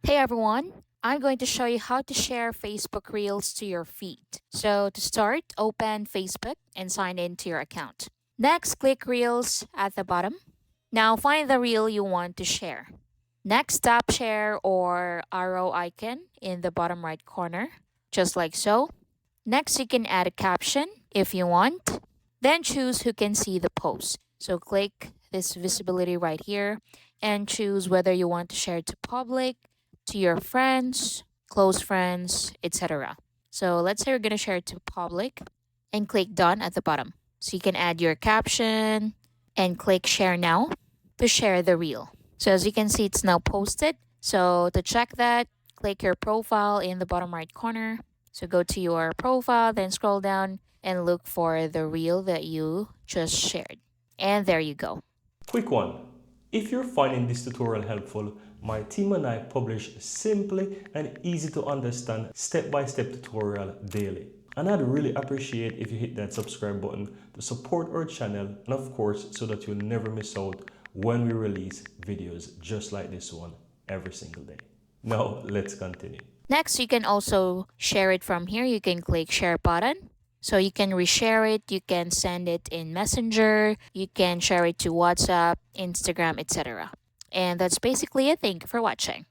Hey everyone, I'm going to show you how to share Facebook Reels to your feed. So to start, open Facebook and sign in to your account. Next, click Reels at the bottom. Now find the reel you want to share. Next, tap share or arrow icon in the bottom right corner, just like so. Next, you can add a caption if you want. Then choose who can see the post. So click this visibility right here and choose whether you want to share to public, to your friends, close friends, etc. So let's say we're going to share it to public and click done at the bottom. So you can add your caption and click share now to share the reel. So as you can see, it's now posted. So to check that, click your profile in the bottom right corner. So go to your profile, then scroll down and look for the reel that you just shared. And there you go. Quick one. If you're finding this tutorial helpful, my team and I publish simply and easy to understand step-by-step tutorial daily. And I'd really appreciate if you hit that subscribe button to support our channel and of course so that you'll never miss out when we release videos just like this one every single day. Now let's continue. Next, you can also share it from here. You can click share button. So you can reshare it, you can send it in Messenger, you can share it to WhatsApp, Instagram, etc. And that's basically it. Thank you for watching.